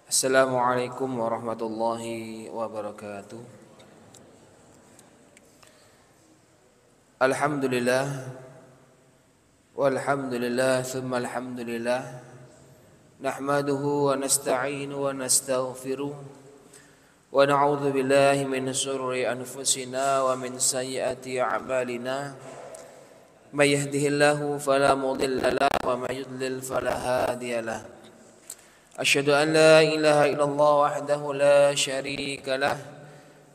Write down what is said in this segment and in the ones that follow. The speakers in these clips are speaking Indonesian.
Assalamualaikum warahmatullahi wabarakatuh. Alhamdulillah walhamdulillah thumma alhamdulillah nahmaduhu wa nasta'inu wa nastaghfiruh wa na'udzu billahi min shururi anfusina wa min sayyiati a'malina may yahdihillahu fala mudilla lahu wa may yudlil fala hadiyalah. أشهد أن لا إله إلا الله وحده لا شريك له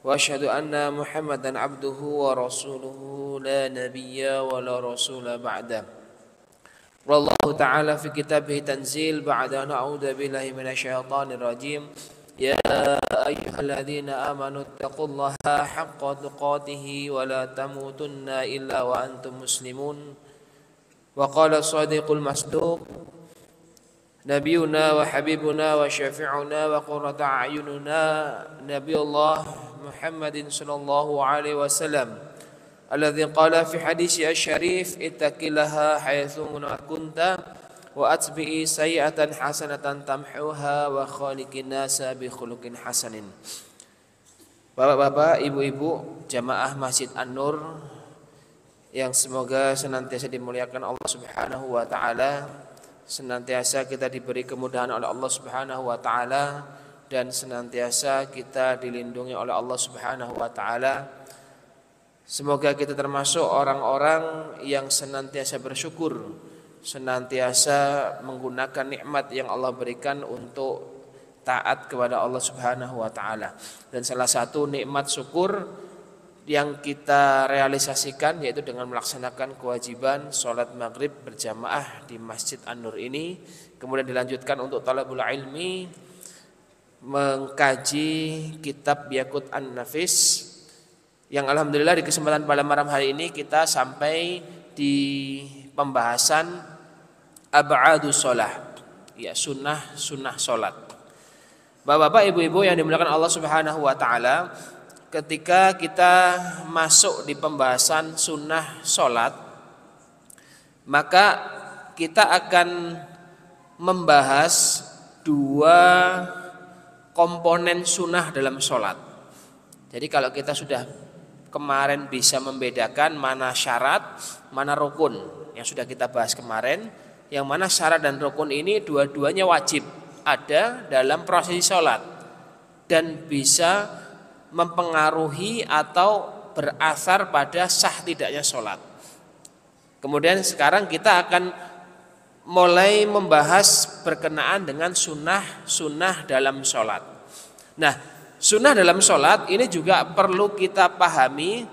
وأشهد أن محمدا عبده ورسوله لا نبي ولا رسول بعده. قال الله تعالى في كتابه تنزيل بعد أن أعوذ بالله من الشيطان الرجيم يا أيها الذين آمنوا اتقوا الله حق تقاته ولا تموتن إلا وأنتم مسلمون. وقال الصادق المصدوق نبينا وحبيبنا وشفيعنا وقرة أعيننا نبي الله محمد صلى الله عليه وسلم الذي قال في حديثه الشريف اتق الله حيثما كنت وأتبع سيئة حسنة تمحوها وخالق الناس بخلق حسن. Bapak-bapak, ibu-ibu, jamaah Masjid An-Nur yang semoga senantiasa dimuliakan Allah Subhanahu wa taala, senantiasa kita diberi kemudahan oleh Allah Subhanahu wa taala dan senantiasa kita dilindungi oleh Allah Subhanahu wa taala. Semoga kita termasuk orang-orang yang senantiasa bersyukur, senantiasa menggunakan nikmat yang Allah berikan untuk taat kepada Allah Subhanahu wa taala. Dan salah satu nikmat syukur yang kita realisasikan yaitu dengan melaksanakan kewajiban sholat maghrib berjamaah di Masjid An-Nur ini. Kemudian dilanjutkan untuk talabul ilmi, mengkaji kitab Yaqut An-Nafis, yang alhamdulillah di kesempatan pada malam hari ini kita sampai di pembahasan ab'adus sholat, ya sunnah sholat. Bapak-bapak, ibu-ibu yang dimuliakan Allah Subhanahu wa taala, ketika kita masuk di pembahasan sunnah sholat, maka kita akan membahas dua komponen sunnah dalam sholat. Jadi kalau kita sudah kemarin bisa membedakan mana syarat, mana rukun, yang sudah kita bahas kemarin, yang mana syarat dan rukun ini dua-duanya wajib ada dalam prosesi sholat dan bisa mempengaruhi atau berasar pada sah tidaknya sholat. Kemudian sekarang kita akan mulai membahas berkenaan dengan sunnah dalam sholat. Nah, sunnah dalam sholat ini juga perlu kita pahami,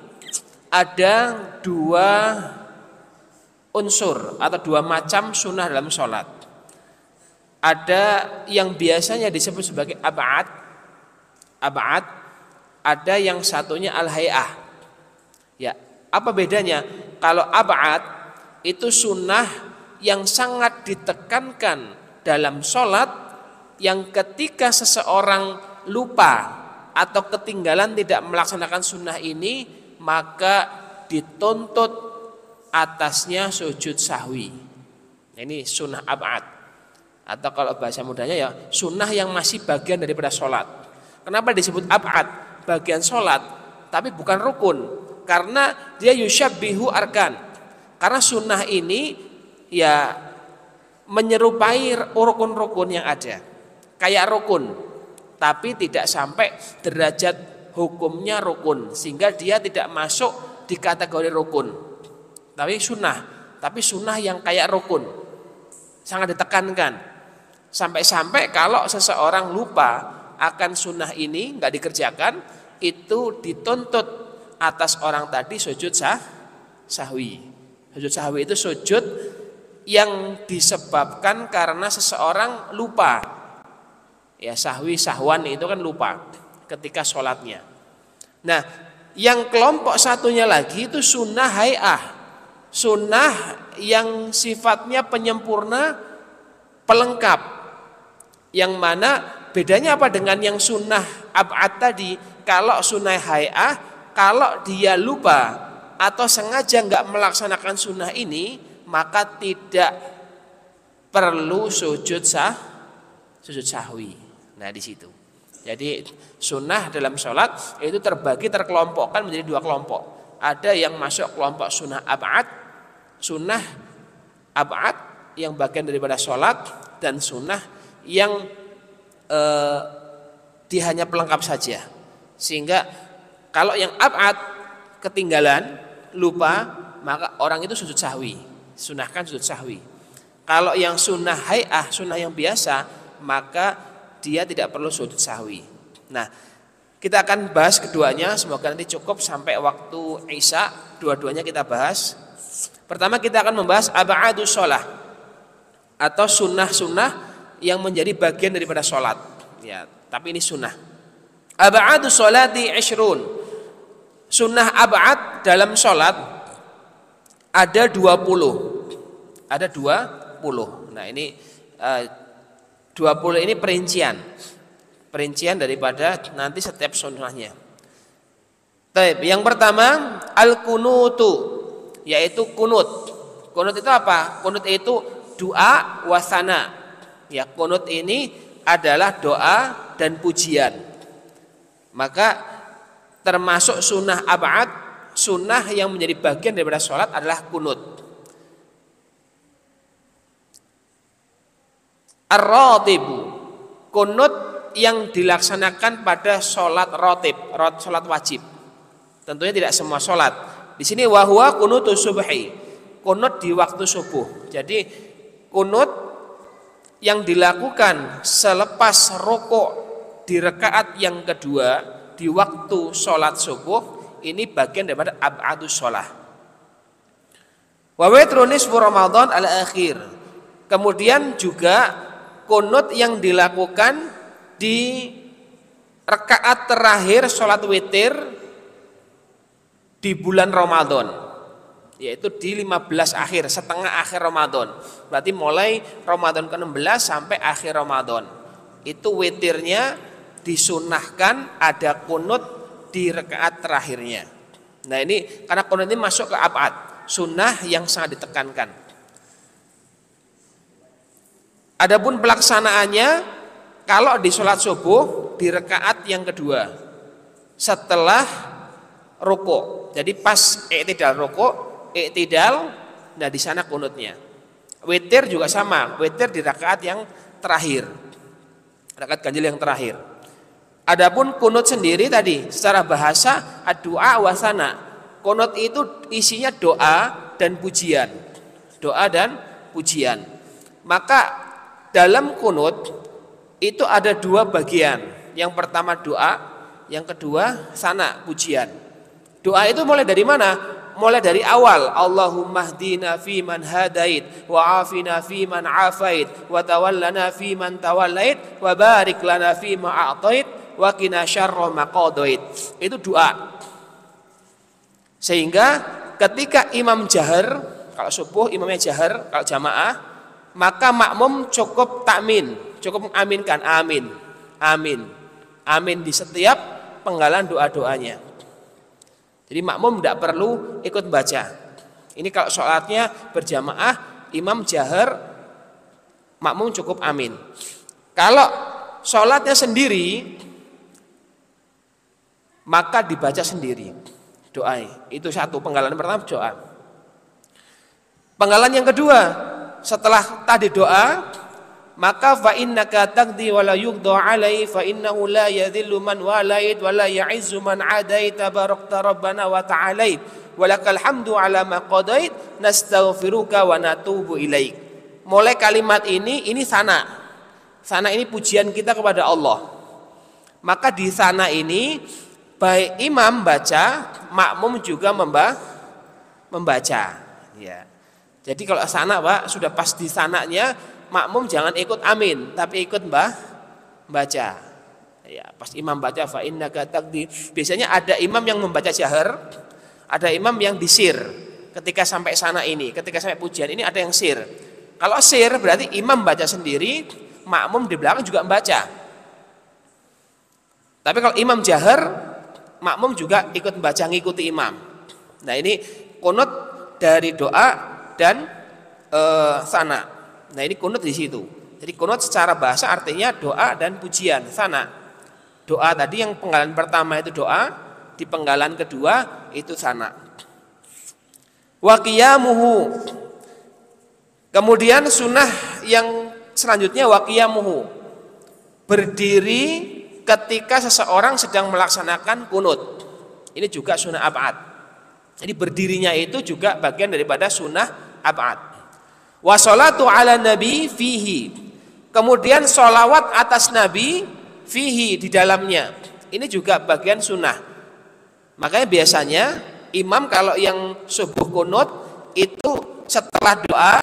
ada dua unsur atau dua macam sunnah dalam sholat. Ada yang biasanya disebut sebagai ab'ad, ada yang satunya al-hay'ah. Ya, apa bedanya? Kalau ab'ad itu sunnah yang sangat ditekankan dalam sholat, yang ketika seseorang lupa atau ketinggalan tidak melaksanakan sunnah ini, maka dituntut atasnya sujud sahwi. Ini sunnah ab'ad, atau kalau bahasa mudanya ya sunnah yang masih bagian daripada sholat. Kenapa disebut ab'ad? Bagian sholat, tapi bukan rukun, karena dia yusyabbihu arkan. Karena sunnah ini ya menyerupai rukun-rukun yang ada, kayak rukun, tapi tidak sampai derajat hukumnya rukun, sehingga dia tidak masuk di kategori rukun. Tapi sunnah yang kayak rukun, sangat ditekankan. Sampai-sampai kalau seseorang lupa akan sunnah ini, nggak dikerjakan, itu dituntut atas orang tadi sujud sahwi. Sujud sahwi itu sujud yang disebabkan karena seseorang lupa. Ya, sahwan itu kan lupa ketika sholatnya. Nah, yang kelompok satunya lagi itu sunnah hay'ah, sunnah yang sifatnya penyempurna, pelengkap. Yang mana bedanya apa dengan yang sunnah ab'ad tadi? Kalau sunnah hay'ah, kalau dia lupa atau sengaja nggak melaksanakan sunnah ini, maka tidak perlu sujud sahwi. Nah di situ. Jadi sunnah dalam sholat itu terkelompokkan menjadi dua kelompok. Ada yang masuk kelompok sunnah ab'ad yang bagian daripada sholat, dan sunnah yang dia hanya pelengkap saja. Sehingga kalau yang ab'ad ketinggalan, lupa, maka orang itu sujud sahwi. Sunnahkan sujud sahwi. Kalau yang sunnah hay'ah, sunnah yang biasa, maka dia tidak perlu sujud sahwi. Nah, kita akan bahas keduanya. Semoga nanti cukup sampai waktu Isya. Dua-duanya kita bahas. Pertama kita akan membahas ab'adus sholah, atau sunnah-sunnah yang menjadi bagian daripada sholat. Ya, tapi ini sunnah. Ab'adus sholati 20. Sunnah ab'ad dalam sholat ada 20. Ada 20. Nah ini 20 ini perincian daripada nanti setiap sunnahnya. Baik, yang pertama al-kunutu, yaitu kunut. Kunut itu apa? Kunut itu doa wasana. Ya, kunut ini adalah doa dan pujian. Maka termasuk sunnah ab'ad, sunnah yang menjadi bagian daripada sholat adalah kunut. Ar-ratibu, kunut yang dilaksanakan pada sholat rotib, sholat wajib. Tentunya tidak semua sholat. Di sini wahwa kunutus subhi, kunut di waktu subuh. Jadi kunut yang dilakukan selepas rukuk di rakaat yang kedua di waktu sholat subuh, ini bagian daripada ab'adus sholah. Wa witru nisfu Ramadan al-akhir. Kemudian juga kunut yang dilakukan di rakaat terakhir sholat witir di bulan Ramadan, yaitu di 15 akhir, setengah akhir Ramadan. Berarti mulai Ramadan ke-16 sampai akhir Ramadan. Itu witirnya disunnahkan ada kunut di rakaat terakhirnya. Nah ini karena kunut ini masuk ke ab'ad, sunnah yang sangat ditekankan. Adapun pelaksanaannya, kalau di sholat subuh di rakaat yang kedua setelah rukuk. Jadi pas i'tidal rukuk, i'tidal, nah di sana kunutnya. Witir juga sama, witir di rakaat yang terakhir, rakaat ganjil yang terakhir. Adapun kunut sendiri tadi secara bahasa ad-du'a wasana. Kunut itu isinya doa dan pujian. Doa dan pujian. Maka dalam kunut itu ada dua bagian. Yang pertama doa, yang kedua sana, pujian. Doa itu mulai dari mana? Mulai dari awal. Allahumma hdina fi man hadait, wa afina fi man afait, wa tawallana fi man tawallait, wa barik lana fi ma a'tait, wa qina syarra ma qadait. Itu doa. Sehingga ketika imam jahar, kalau subuh imamnya jahar, kalau jamaah, maka makmum cukup takmin, cukup mengaminkan amin, amin, amin di setiap penggalan doa-doanya. Jadi makmum tidak perlu ikut baca. Ini kalau sholatnya berjamaah, imam jahar, makmum cukup amin. Kalau sholatnya sendiri, maka dibaca sendiri doa. Itu satu penggalan pertama doa. Penggalan yang kedua, setelah tadi doa, maka fa innaka taqdi wa la yuqda alai fa innahu la yadhillu man walait wa la ya'izzu man adait tabarakta rabbana wa ta'alait wa lakal hamdu ala ma qadait nastaghfiruka wa natubu ilaik. Mulai kalimat ini sana. Sana ini pujian kita kepada Allah. Maka di sana ini baik imam baca, makmum juga membaca. Ya. Jadi kalau sana Pak, sudah pas di sananya, makmum jangan ikut amin, tapi ikut baca. Ya, pas imam baca fa innaka taqdi. Biasanya ada imam yang membaca jahar, ada imam yang disir. Ketika sampai sana ini, ketika sampai pujian ini ada yang sir. Kalau sir berarti imam baca sendiri, makmum di belakang juga membaca. Tapi kalau imam jahar, makmum juga ikut baca, ngikuti imam. Nah ini kunut dari doa dan sana. Nah ini kunut di situ. Jadi kunut secara bahasa artinya doa dan pujian, sana. Doa tadi yang penggalan pertama itu doa, di penggalan kedua itu sana. Wa qiyamuhu. Kemudian sunnah yang selanjutnya wa qiyamuhu. Berdiri ketika seseorang sedang melaksanakan kunut. Ini juga sunnah ab'ad. Jadi berdirinya itu juga bagian daripada sunnah ab'ad. Wa sholatu ala nabi fihi. Kemudian sholawat atas nabi fihi, di dalamnya. Ini juga bagian sunnah. Makanya biasanya imam kalau yang subuh kunut itu setelah doa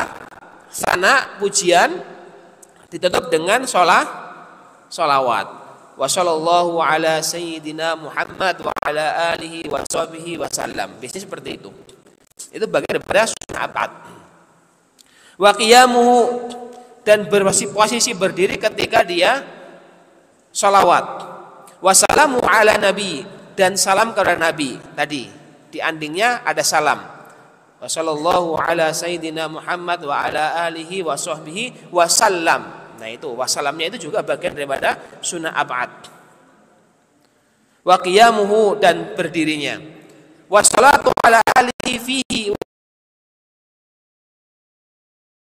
sana pujian ditutup dengan sholawat. Wa sallallahu ala sayyidina Muhammad wa ala alihi wa sahbihi wa sallam. Biasanya seperti itu. Itu bagian daripada sunnah ab'ad. Wa qiyamuhu, dan posisi berdiri ketika dia sholawat. Wassalamu ala nabi, dan salam kepada nabi. Tadi di andingnya ada salam. Wassallallahu ala sayyidina Muhammad wa ala alihi wa sahbihi wa sallam. Nah itu wassalamnya itu juga bagian daripada sunnah ab'ad. Wa qiyamuhu, dan berdirinya. Wassalatu ala alihi fihi.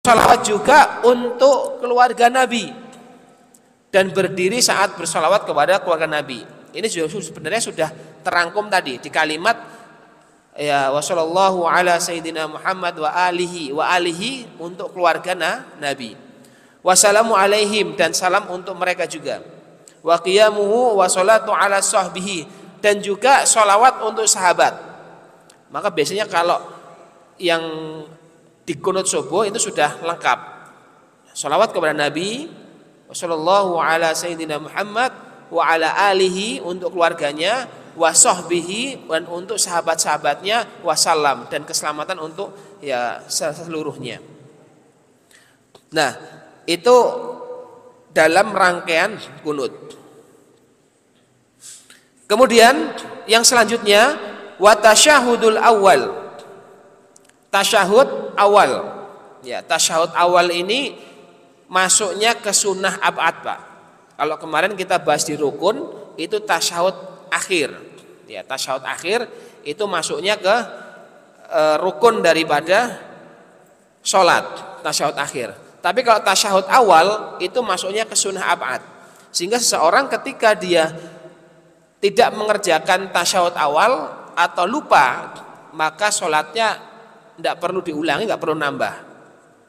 Salawat juga untuk keluarga Nabi, dan berdiri saat bersalawat kepada keluarga Nabi. Ini sebenarnya sudah terangkum tadi di kalimat ya wasallallahu ala sayyidina Muhammad wa alihi untuk keluarga Nabi. Wassalamu alaihim, dan salam untuk mereka juga. Wa qiyamuhu wa salatu ala sahbihi, dan juga salawat untuk sahabat. Maka biasanya kalau yang di kunut subuh itu sudah lengkap. Salawat kepada Nabi, sallallahu ala sayyidina Muhammad wa ala alihi untuk keluarganya, wa sahbihi, dan untuk sahabat-sahabatnya, wasallam, dan keselamatan untuk ya seluruhnya. Nah, itu dalam rangkaian kunut. Kemudian yang selanjutnya wa tasyahudul awal. Tasyahud awal. Ya, tasyahud awal ini masuknya ke sunnah ab'ad, Pak. Kalau kemarin kita bahas di rukun, itu tasyahud akhir. Ya, tasyahud akhir itu masuknya ke rukun daripada sholat, tasyahud akhir. Tapi kalau tasyahud awal itu masuknya ke sunnah ab'ad. Sehingga seseorang ketika dia tidak mengerjakan tasyahud awal atau lupa, maka sholatnya tidak perlu diulangi, tidak perlu nambah.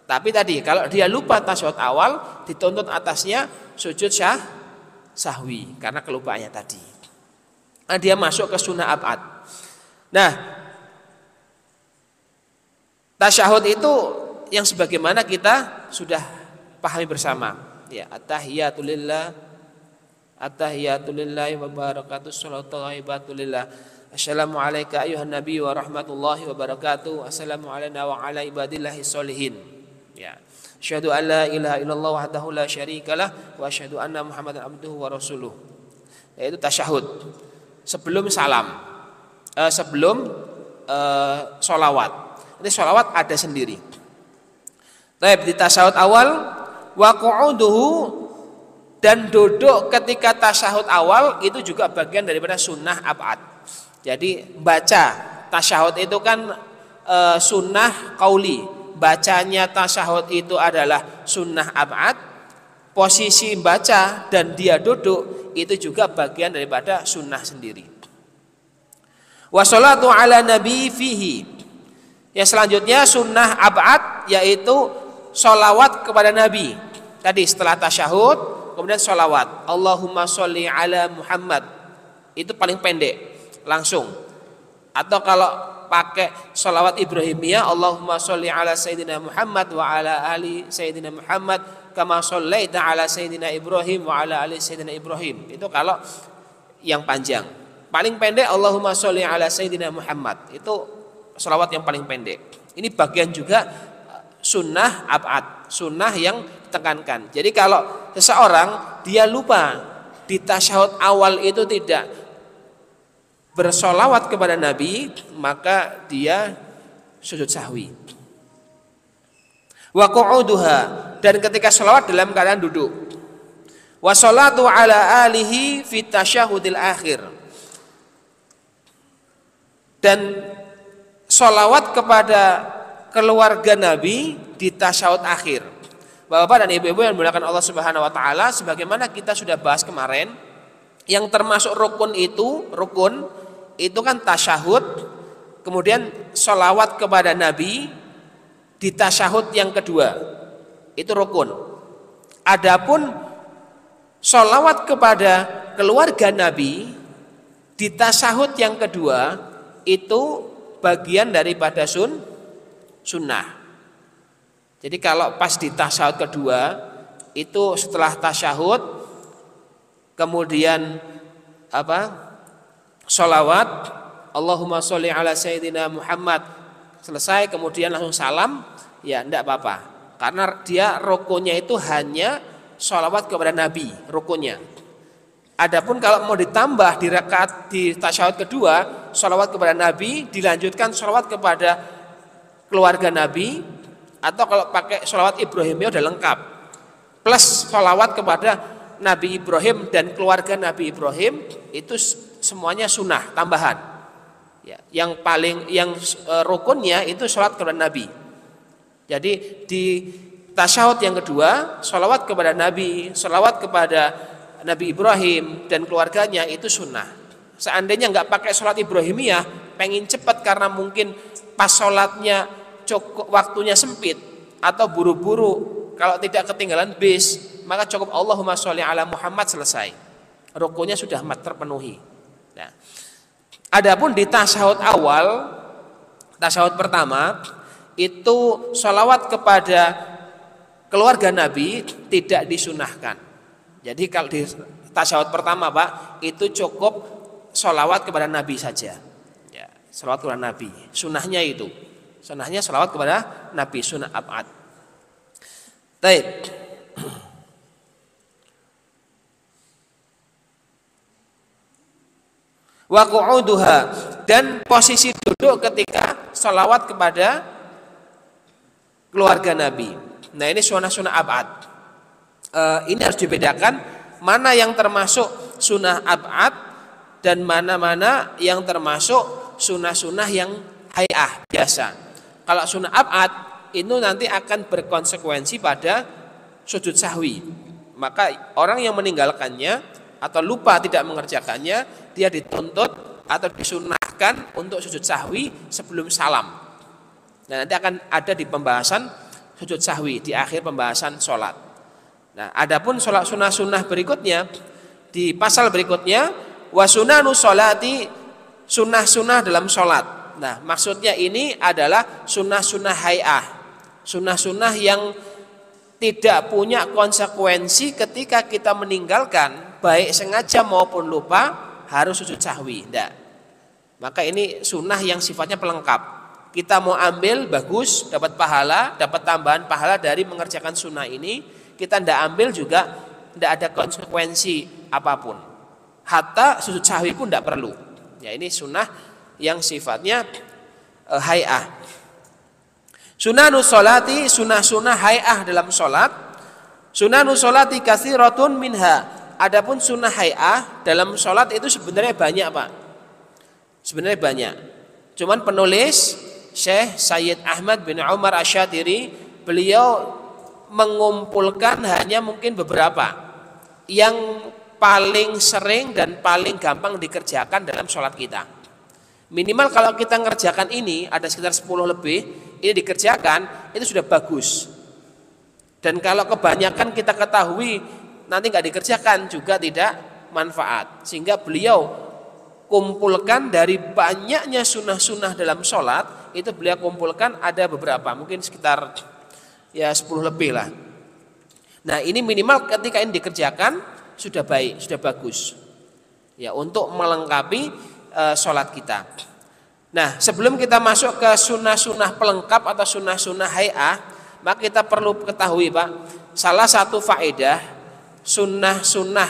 Tapi tadi kalau dia lupa tasyahud awal, dituntut atasnya sujud sahwi karena kelupaannya tadi. Nah, dia masuk ke sunnah ab'ad. Nah, tasyahud itu yang sebagaimana kita sudah pahami bersama. Ya, at-tahiyatulillah, at-tahiyatulillahi wa barakatuh, sholatu ghaibatulillah. Assalamualaikum ayuhan nabi wa rahmatullahi wa barakatuh. Assalamu alayna wa ala ibadillahi sholihin. Ya. Asyhadu an la ilaha illallah wahdahu la syarikalah wa asyhadu anna Muhammadan abduhu wa rasuluh. Yaitu tasyahud. Sebelum salam. Sebelum sholawat. Ini sholawat ada sendiri. Baik, di tasyahud awal wa qu'uduhu, dan duduk ketika tasyahud awal itu juga bagian daripada sunnah ab'ad. Jadi baca tasyahud itu kan sunnah qauli. Bacanya tasyahud itu adalah sunnah ab'ad. Posisi baca dan dia duduk itu juga bagian daripada sunnah sendiri. Wa sholatu ala nabi fihi. Yang selanjutnya sunnah ab'ad, yaitu sholawat kepada Nabi. Tadi setelah tasyahud kemudian sholawat. Allahumma sholli ala Muhammad. Itu paling pendek, langsung. Atau kalau pakai sholawat Ibrahimiyah, Allahumma sholli ala Sayyidina Muhammad wa ala ali Sayyidina Muhammad kama shollaita ala Sayyidina Ibrahim wa ala ali Sayyidina Ibrahim. Itu kalau yang panjang. Paling pendek Allahumma sholli ala Sayyidina Muhammad. Itu sholawat yang paling pendek. Ini bagian juga sunnah ab'ad, sunnah yang ditekankan. Jadi kalau seseorang dia lupa di tasyahud awal itu tidak bersolawat kepada Nabi, maka dia sujud sahwi. wa qu'uduha, dan ketika sholawat dalam keadaan duduk, wa sholatu ala alihi fi tasyahudil akhir, dan sholawat kepada keluarga Nabi di tasyahud akhir. Bapak-bapak dan ibu-ibu yang dimuliakan Allah Subhanahu wa taala, sebagaimana kita sudah bahas kemarin, yang termasuk rukun itu kan tasyahud, kemudian sholawat kepada Nabi di tasyahud yang kedua, itu rukun. Adapun sholawat kepada keluarga Nabi di tasyahud yang kedua itu bagian daripada sunnah. Jadi kalau pas di tasyahud kedua itu setelah tasyahud kemudian sholawat Allahumma sholli ala sayyidina Muhammad, selesai kemudian langsung salam, ya enggak apa-apa, karena dia rukunnya itu hanya sholawat kepada Nabi, rukunnya. Adapun kalau mau ditambah di rakaat di tasyahud kedua, sholawat kepada Nabi dilanjutkan sholawat kepada keluarga Nabi, atau kalau pakai sholawat Ibrahimiyah udah lengkap, plus sholawat kepada Nabi Ibrahim dan keluarga Nabi Ibrahim, itu semuanya sunnah tambahan. Ya, yang rukunnya itu sholawat kepada Nabi. Jadi di tasyahud yang kedua, sholawat kepada Nabi, sholawat kepada Nabi Ibrahim dan keluarganya itu sunnah. Seandainya nggak pakai sholat Ibrahimiyah, pengen cepat karena mungkin pas sholatnya cukup waktunya sempit atau buru-buru, kalau tidak ketinggalan bis, maka cukup Allahumma sholli ala Muhammad, selesai. Rukunnya sudah terpenuhi. Nah, adapun di tasyahud awal, tasyahud pertama, itu sholawat kepada keluarga Nabi tidak disunahkan. Jadi kalau di tasyahud pertama Pak, itu cukup sholawat kepada Nabi saja. Ya, sholawat kepada Nabi. Sunnahnya itu. Sunnahnya sholawat kepada Nabi, sunnah ab'ad. Baik. Wa qu'uduha, dan posisi duduk ketika sholawat kepada keluarga Nabi. Nah, ini sunnah-sunnah ab'ad. Ini harus dibedakan mana yang termasuk sunnah ab'ad dan mana-mana yang termasuk sunnah-sunnah yang hay'ah biasa. Kalau sunnah ab'ad itu nanti akan berkonsekuensi pada sujud sahwi. Maka orang yang meninggalkannya atau lupa tidak mengerjakannya, dia dituntut atau disunnahkan untuk sujud sahwi sebelum salam. Nah, nanti akan ada di pembahasan sujud sahwi di akhir pembahasan sholat. Nah, adapun sholat sunnah-sunnah berikutnya di pasal berikutnya, wasunanu sholati, sunnah-sunnah dalam sholat. Nah, maksudnya ini adalah sunnah-sunnah hay'ah, sunnah-sunnah yang tidak punya konsekuensi ketika kita meninggalkan, baik sengaja maupun lupa, harus sujud sahwi. Tidak. Maka ini sunnah yang sifatnya pelengkap. Kita mau ambil bagus, dapat pahala, dapat tambahan pahala dari mengerjakan sunnah ini. Kita tidak ambil juga tidak ada konsekuensi apapun. Hatta sujud sahwi pun tidak perlu. Ya, ini sunnah yang sifatnya hay'ah. Sunanu sholati, sunnah-sunnah hay'ah dalam sholat. Sunanu sholati katsiratun minha. Adapun sunnah hay'ah dalam sholat itu sebenarnya banyak Pak. Sebenarnya banyak. Cuman penulis Syekh Sayyid Ahmad bin Umar Asy-Syatiri, beliau mengumpulkan hanya mungkin beberapa yang paling sering dan paling gampang dikerjakan dalam sholat kita. Minimal kalau kita ngerjakan ini ada sekitar 10 lebih, ini dikerjakan, itu sudah bagus. Dan kalau kebanyakan kita ketahui nanti nggak dikerjakan juga tidak manfaat. Sehingga beliau kumpulkan dari banyaknya sunnah-sunnah dalam sholat, itu beliau kumpulkan ada beberapa, mungkin sekitar ya 10 lebih lah. Nah, ini minimal ketika ini dikerjakan sudah baik, sudah bagus. Ya, untuk melengkapi sholat kita. Nah, sebelum kita masuk ke sunnah-sunnah pelengkap atau sunnah-sunnah hay'ah, maka kita perlu ketahui Pak, salah satu faedah sunnah-sunnah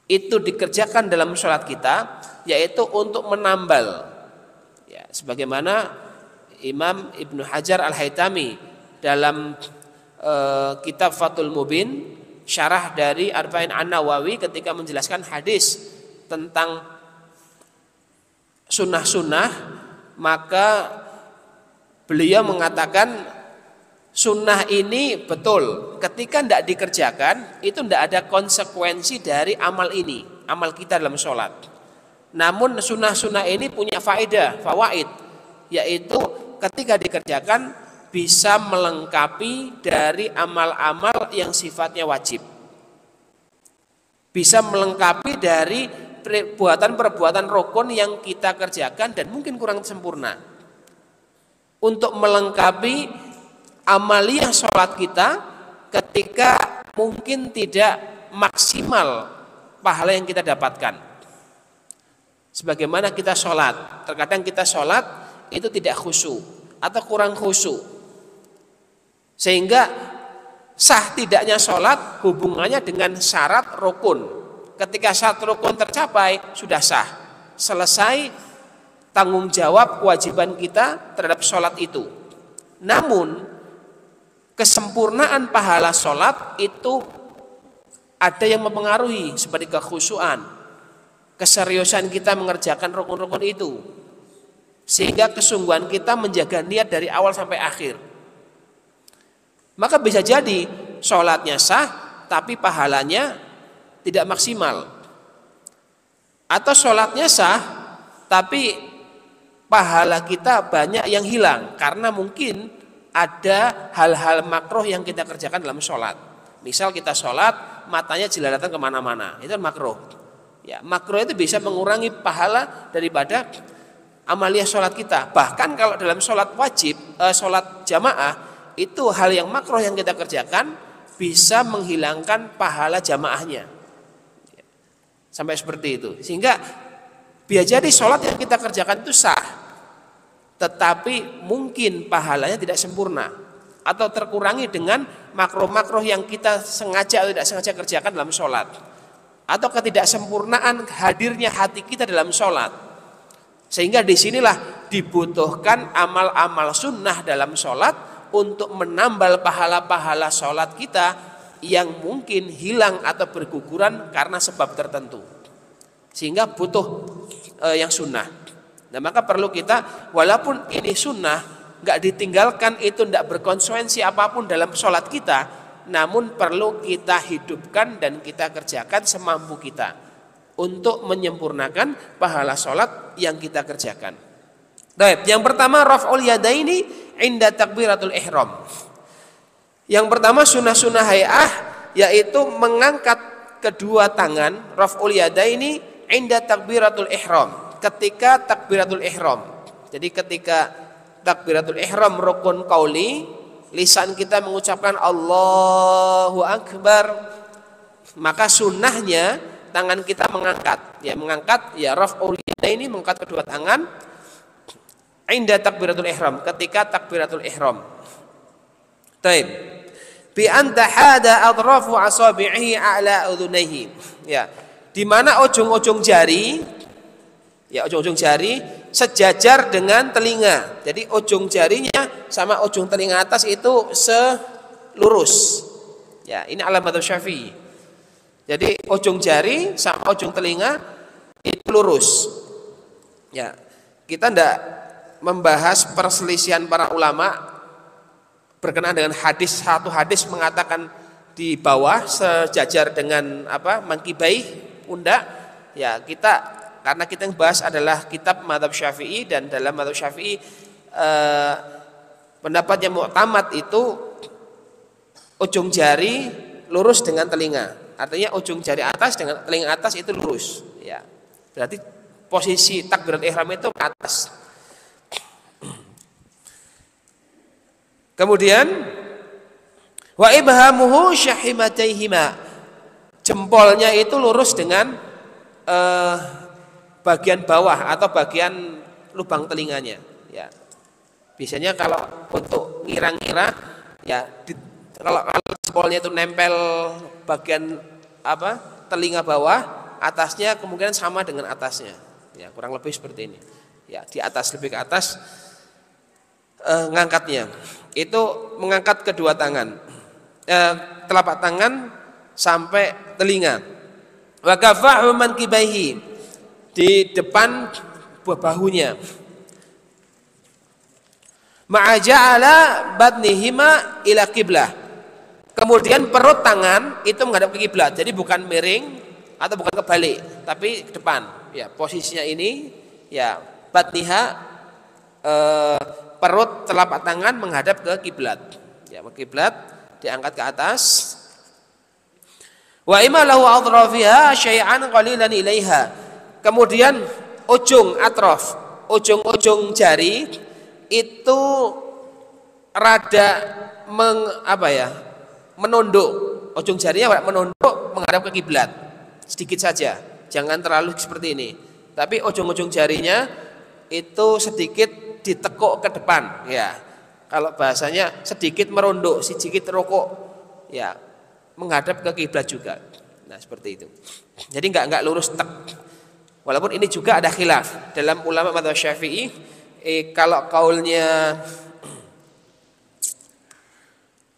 itu dikerjakan dalam sholat kita, yaitu untuk menambal. Ya, sebagaimana Imam Ibnu Hajar Al-Haytami dalam kitab Fathul Mubin, syarah dari Arba'in An-Nawawi, ketika menjelaskan hadis tentang sunnah-sunnah, maka beliau mengatakan sunnah ini betul ketika tidak dikerjakan itu tidak ada konsekuensi dari amal ini, amal kita dalam sholat. Namun sunnah-sunnah ini punya faedah, fawaid, yaitu ketika dikerjakan bisa melengkapi dari amal-amal yang sifatnya wajib, bisa melengkapi dari perbuatan-perbuatan rukun yang kita kerjakan dan mungkin kurang sempurna, untuk melengkapi amaliyah sholat kita ketika mungkin tidak maksimal pahala yang kita dapatkan. Sebagaimana kita sholat, terkadang kita sholat itu tidak khusyuk atau kurang khusyuk, sehingga sah tidaknya sholat hubungannya dengan syarat rukun. Ketika syarat rukun tercapai, sudah sah, selesai tanggung jawab kewajiban kita terhadap sholat itu. Namun kesempurnaan pahala sholat itu ada yang mempengaruhi, seperti kekhusyuan, keseriusan kita mengerjakan rukun-rukun itu, sehingga kesungguhan kita menjaga niat dari awal sampai akhir. Maka bisa jadi sholatnya sah tapi pahalanya tidak maksimal, atau sholatnya sah tapi pahala kita banyak yang hilang karena mungkin ada hal-hal makruh yang kita kerjakan dalam sholat. Misal kita sholat, matanya jelalatan kemana-mana, itu makruh. Ya, makruh itu bisa mengurangi pahala daripada amaliyah sholat kita. Bahkan kalau dalam sholat wajib, sholat jamaah, itu hal yang makruh yang kita kerjakan bisa menghilangkan pahala jamaahnya. Sampai seperti itu. Sehingga biar jadi sholat yang kita kerjakan itu sah, tetapi mungkin pahalanya tidak sempurna atau terkurangi dengan makruh-makruh yang kita sengaja atau tidak sengaja kerjakan dalam sholat, atau ketidaksempurnaan hadirnya hati kita dalam sholat. Sehingga disinilah dibutuhkan amal-amal sunnah dalam sholat untuk menambal pahala-pahala sholat kita yang mungkin hilang atau berguguran karena sebab tertentu, sehingga butuh yang sunnah. Nah, maka perlu kita, walaupun ini sunnah, nggak ditinggalkan, itu tidak berkonsekuensi apapun dalam sholat kita, namun perlu kita hidupkan dan kita kerjakan semampu kita untuk menyempurnakan pahala sholat yang kita kerjakan. Baik, yang pertama raf'ul yadaini inda takbiratul ihram. Yang pertama sunnah-sunnah hay'ah, yaitu mengangkat kedua tangan, raf'ul yadaini inda takbiratul ihram, ketika takbiratul ihram. Jadi ketika takbiratul ihram rukun qauli, lisan kita mengucapkan Allahu Akbar, maka sunnahnya tangan kita mengangkat, ya raf'ul yadaini, mengangkat kedua tangan inda takbiratul ihram, ketika takbiratul ihram. Taib. Bi anta hada atrafu asabi'ihi a'la udhunayhi. Ya, di mana ujung-ujung jari, ujung-ujung jari sejajar dengan telinga. Jadi ujung jarinya sama ujung telinga atas itu selurus. Ya, ini alamat Syafi'i. Jadi ujung jari sama ujung telinga itu lurus. Ya, kita tidak membahas perselisihan para ulama berkenaan dengan hadis. Satu hadis mengatakan di bawah sejajar dengan mankibai, pundak. Ya, karena kita yang bahas adalah kitab mazhab Syafi'i, dan dalam mazhab Syafi'i pendapat yang mu'tamad itu ujung jari lurus dengan telinga. Artinya ujung jari atas dengan telinga atas itu lurus. Ya, berarti posisi takbiratul ihram itu ke atas. Kemudian wa ibhamuhu syahimataihima, jempolnya itu lurus dengan bagian bawah atau bagian lubang telinganya. Ya, biasanya kalau untuk ngira-ngira, ya kalau jempolnya itu nempel bagian telinga bawah, atasnya kemungkinan sama dengan atasnya. Ya, kurang lebih seperti ini. Ya, di atas, lebih ke atas. ngangkatnya. Itu mengangkat kedua tangan, telapak tangan sampai telinga. Wa kafahu mankibaihi, di depan buah bahunya. Ma'aja'ala batnihima ila qiblah. Kemudian perut tangan itu menghadap ke kiblat. Jadi bukan miring atau bukan kebalik, tapi ke depan. Ya, posisinya ini ya batniha, perut telapak tangan menghadap ke kiblat. Ya, ke kiblat diangkat ke atas. Wa imalahu atrafiha syai'an qalilan ilaiha. Kemudian ujung atraf, ujung-ujung jari itu rada menunduk, ujung jarinya menunduk menghadap ke kiblat sedikit saja, jangan terlalu seperti ini, tapi ujung-ujung jarinya itu sedikit ditekuk ke depan, ya. Kalau bahasanya sedikit merunduk, sedikit rokok, ya, menghadap ke kiblat juga. Nah, seperti itu. Jadi enggak lurus tek. Walaupun ini juga ada khilaf dalam ulama mazhab Syafi'i, kalau kaulnya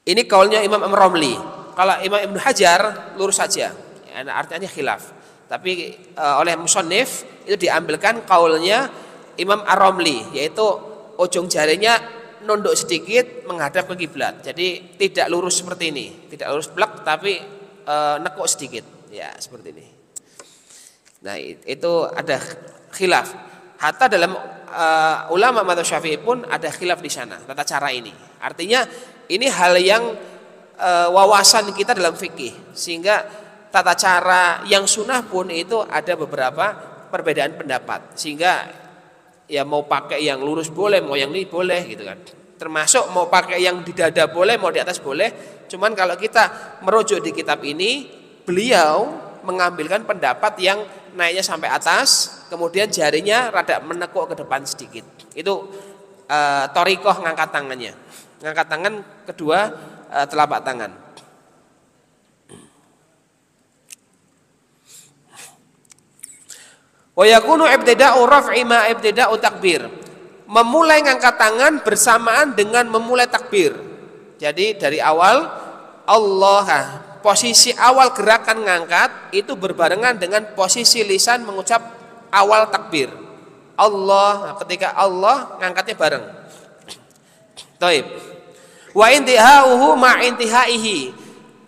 ini kaulnya Imam Romli. Kalau Imam Ibnu Hajar lurus saja. Ya, artinya khilaf. Tapi oleh musannif itu diambilkan kaulnya Imam Ar-Romli, yaitu ujung jarinya nunduk sedikit menghadap ke kiblat. Jadi tidak lurus seperti ini, tidak lurus blek tapi nekuk sedikit. Ya, seperti ini. Nah, itu ada khilaf. Hatta dalam ulama mazhab Syafi'i pun ada khilaf di sana tata cara ini. Artinya ini hal yang wawasan kita dalam fikih, sehingga tata cara yang sunnah pun itu ada beberapa perbedaan pendapat, sehingga ya mau pakai yang lurus boleh, mau yang ini boleh gitu kan. Termasuk mau pakai yang di dada boleh, mau di atas boleh. Cuman kalau kita merujuk di kitab ini, beliau mengambilkan pendapat yang naiknya sampai atas, kemudian jarinya rada menekuk ke depan sedikit. Itu thoriqah ngangkat tangannya. Ngangkat tangan kedua telapak tangan. Wa yakunu ibtida'u raf'i ma ibtida'u takbir. Memulai ngangkat tangan bersamaan dengan memulai takbir. Jadi dari awal Allah, posisi awal gerakan ngangkat itu berbarengan dengan posisi lisan mengucap awal takbir. Allah, ketika Allah ngangkatnya bareng. Taib. Wa intihauhu ma intihaihi,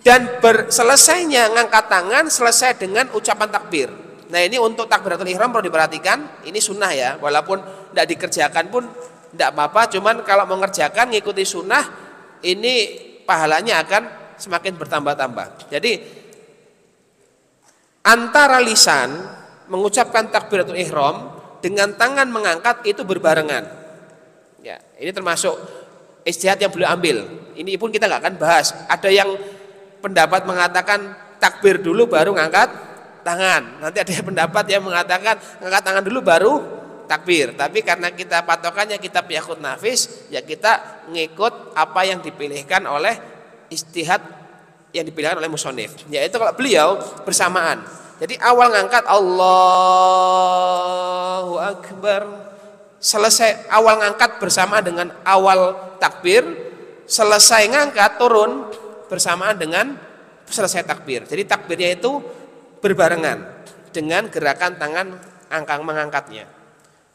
dan selesainya ngangkat tangan selesai dengan ucapan takbir. Nah, ini untuk takbiratul ihram perlu diperhatikan, ini sunnah ya, walaupun tidak dikerjakan pun tidak apa-apa, cuman kalau mengerjakan ngikuti sunnah ini pahalanya akan semakin bertambah-tambah. Jadi antara lisan mengucapkan takbiratul ihram dengan tangan mengangkat itu berbarengan. Ya, ini termasuk ijtihad yang beliau ambil. Ini pun kita nggak akan bahas. Ada yang pendapat mengatakan takbir dulu baru ngangkat tangan. Nanti ada pendapat yang mengatakan ngangkat tangan dulu baru takbir. Tapi karena kita patokannya kitab Yaqut Nafis, ya kita ngikut apa yang dipilihkan oleh ijtihad yang dipilihkan oleh musannif. Yaitu kalau beliau bersamaan. Jadi awal ngangkat Allahu Akbar, selesai awal ngangkat bersamaan dengan awal takbir, selesai ngangkat turun bersamaan dengan selesai takbir. Jadi takbirnya itu berbarengan dengan gerakan tangan mengangkatnya.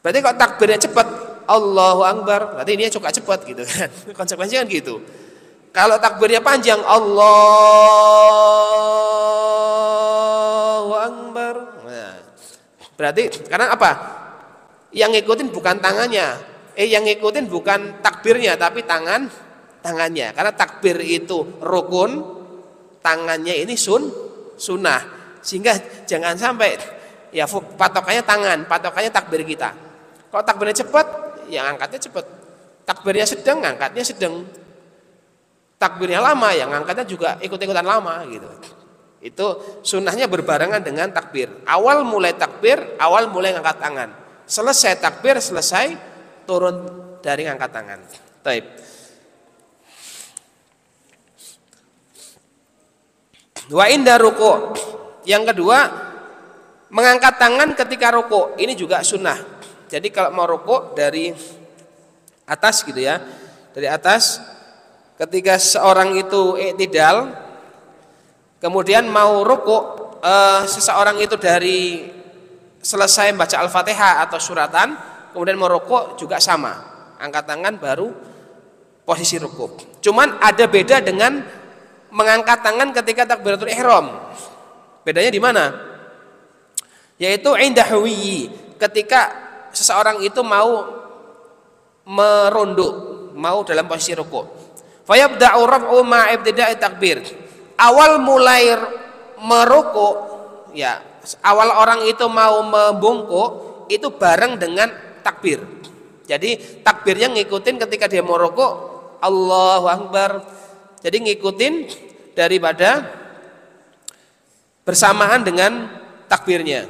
Berarti kalau takbirnya cepat, Allahu Akbar, berarti ini juga cepat gitu kan. Konsekuensinya kan gitu. Kalau takbirnya panjang, Allahu Akbar, nah, berarti karena apa? Yang ngikutin bukan tangannya, yang ngikutin bukan takbirnya, tapi tangannya. Karena takbir itu rukun, tangannya ini sunnah. Sehingga jangan sampai ya patokannya tangan, patokannya takbir kita. Kalau takbirnya cepat, ya angkatnya cepat. Takbirnya sedang, angkatnya sedang. Takbirnya lama, yang angkatnya juga ikut-ikutan lama gitu. Itu sunnahnya berbarengan dengan takbir. Awal mulai takbir, awal mulai ngangkat tangan. Selesai takbir, selesai turun dari ngangkat tangan. Taib. Wa inda ruku'. Yang kedua, mengangkat tangan ketika ruku'. Ini juga sunnah. Jadi kalau mau ruku' dari atas gitu ya. Dari atas ketika seorang itu i'tidal kemudian mau rukuk, seseorang itu dari selesai baca Al-Fatihah atau suratan kemudian mau rukuk juga sama, angkat tangan baru posisi rukuk. Cuman ada beda dengan mengangkat tangan ketika takbiratul ihram. Bedanya di mana? Yaitu inda huwiyyi, ketika seseorang itu mau merunduk, mau dalam posisi rukuk. Fayabda'u raf'u ma ibtida'i takbir. Awal mulai merukuk, ya, awal orang itu mau membungkuk itu bareng dengan takbir. Jadi takbirnya ngikutin ketika dia mau rukuk, Allahu Akbar. Jadi ngikutin daripada bersamaan dengan takbirnya.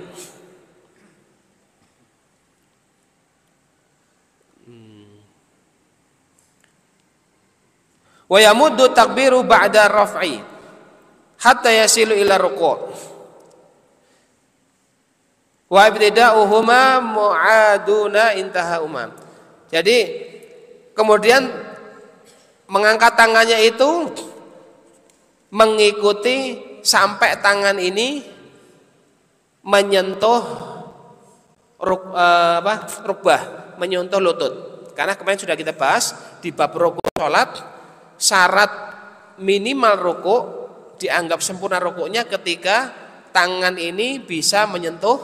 Wa yamuddu takbiru ba'da raf'i hatta yasilu ila ruku'. Wa ibtida'uhuma mu'aduna intahahuma. Jadi kemudian mengangkat tangannya itu mengikuti sampai tangan ini menyentuh rukbah, menyentuh lutut. Karena kemarin sudah kita bahas di bab rukuk salat, syarat minimal rukuk dianggap sempurna rukuknya ketika tangan ini bisa menyentuh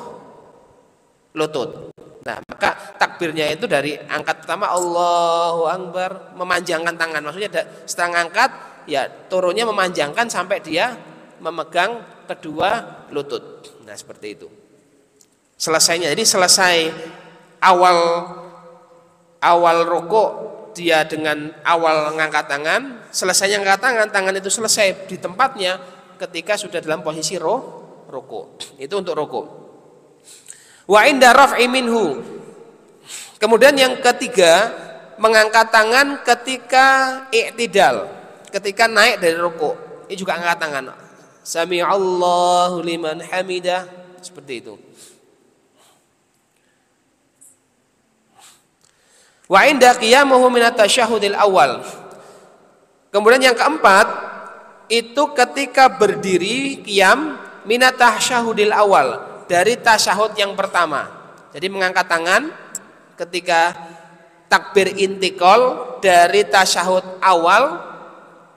lutut. Nah, maka takbirnya itu dari angkat pertama Allahu Akbar, memanjangkan tangan. Maksudnya setelah angkat ya turunnya memanjangkan sampai dia memegang kedua lutut. Nah, seperti itu. Selesainya. Jadi selesai awal rukuk dia dengan awal ngangkat tangan, selesainya ngangkat tangan, tangan itu selesai di tempatnya ketika sudah dalam posisi rukuk. Itu untuk rukuk. Wa inda raf'i minhu. Kemudian yang ketiga, mengangkat tangan ketika i'tidal, ketika naik dari rukuk. Ini juga angkat tangan. Sami'allahu liman hamidah, seperti itu. Wa inda qiyamuhu minat tasyahudil awal. Kemudian yang keempat, itu ketika berdiri qiyam minat tasyahudil awal, dari tasyahud yang pertama. Jadi mengangkat tangan ketika takbir intikal dari tasyahud awal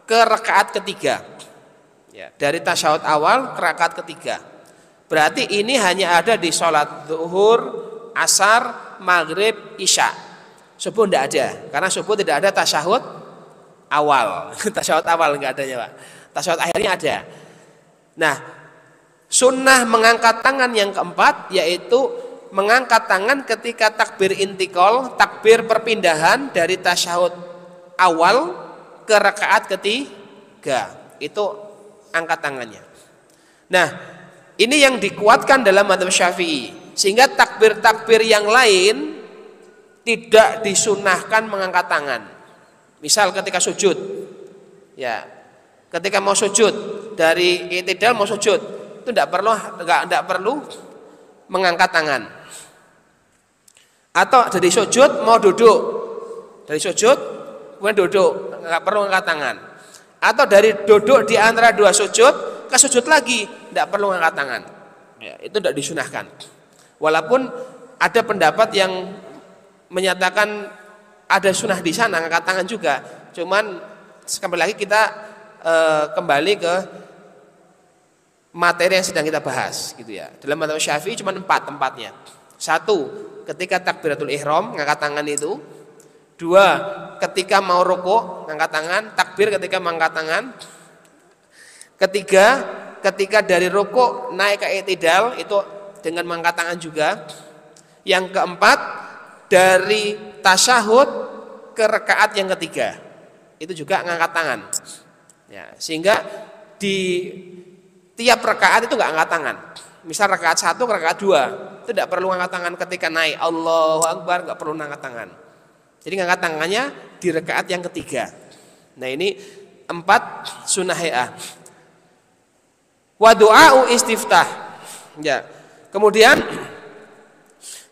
ke rakaat ketiga. Ya, dari tasyahud awal ke rakaat ketiga. Berarti ini hanya ada di sholat zuhur, asar, maghrib, isya. Subuh tidak ada, karena subuh tidak ada tasyahud awal. Tasyahud awal enggak adanya, Pak. Tasyahud akhirnya ada. Nah, sunnah mengangkat tangan yang keempat yaitu mengangkat tangan ketika takbir intikal, takbir perpindahan dari tasyahud awal ke rakaat ketiga. Itu angkat tangannya. Nah, ini yang dikuatkan dalam mazhab Syafi'i. Sehingga takbir-takbir yang lain tidak disunahkan mengangkat tangan. Misal ketika sujud, ya, ketika mau sujud dari i'tidal mau sujud, itu tidak perlu mengangkat tangan. Atau dari sujud mau duduk, dari sujud kemudian duduk, nggak perlu mengangkat tangan. Atau dari duduk di antara dua sujud ke sujud lagi, tidak perlu mengangkat tangan. Ya, itu tidak disunahkan. Walaupun ada pendapat yang menyatakan ada sunnah di sana angkat tangan juga, cuman sekali lagi kita kembali ke materi yang sedang kita bahas, gitu ya. Dalam mazhab Syafi'i cuma 4 tempatnya. 1, ketika takbiratul ihram ngangkat tangan itu. 2, ketika mau rukuk ngangkat tangan, takbir ketika mengangkat tangan. 3, ketika dari rukuk naik ke i'tidal itu dengan mengangkat tangan juga. Yang keempat, dari tasyahud ke rakaat yang ketiga itu juga ngangkat tangan. Ya, sehingga di tiap rakaat itu nggak angkat tangan. Misal rakaat 1 ke rakaat 2 itu tidak perlu angkat tangan ketika naik Allahu Akbar, nggak perlu angkat tangan. Jadi ngangkat tangannya di rakaat yang ketiga. Nah, ini 4 sunnah hay'ah. Wa du'a'u istiftah. Ya. Kemudian